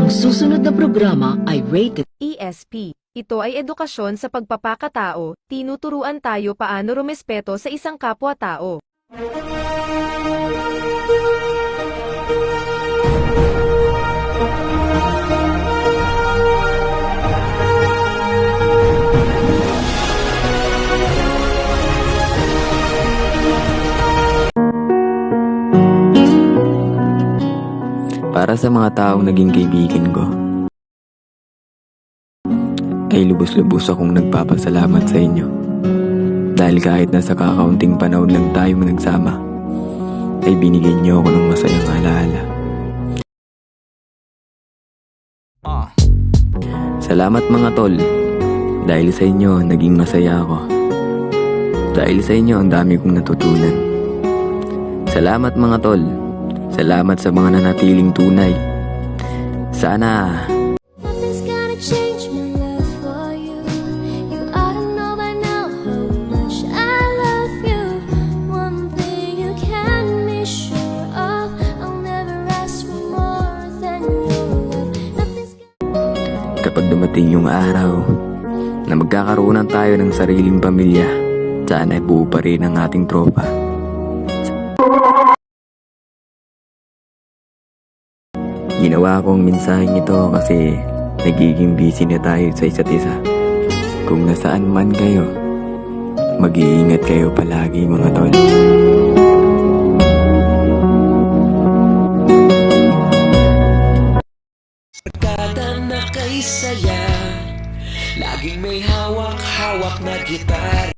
Ang susunod na programa ay rated ESP. Ito ay edukasyon sa pagpapakatao, tinuturuan tayo paano rumespeto sa isang kapwa-tao. Para sa mga taong naging kaibigan ko, ay lubos-lubos akong nagpapasalamat sa inyo. Dahil kahit nasa kakaunting panahon lang tayo nagsama, ay binigyan niyo ako ng masayang alaala. Salamat mga tol. Dahil sa inyo, naging masaya ako. Dahil sa inyo, ang dami kong natutunan. Salamat mga tol. Salamat sa mga nanatiling tunay. Sana Nothing's gonna change my love for you. You ought to know by now how much I love you. One thing you can be sure of, I'll never ask for more than your love. Nothing's gonna kapag dumating yung araw na magkakaroon tayo ng sariling pamilya, sana buo pa rin ang ating tropa. Ginawa kong mensaheng ito kasi nagiging busy na tayo sa isa't isa. Kung nasaan man kayo, mag-iingat kayo palagi mga tol. Barkada na kay saya, laging may hawak-hawak na gitar.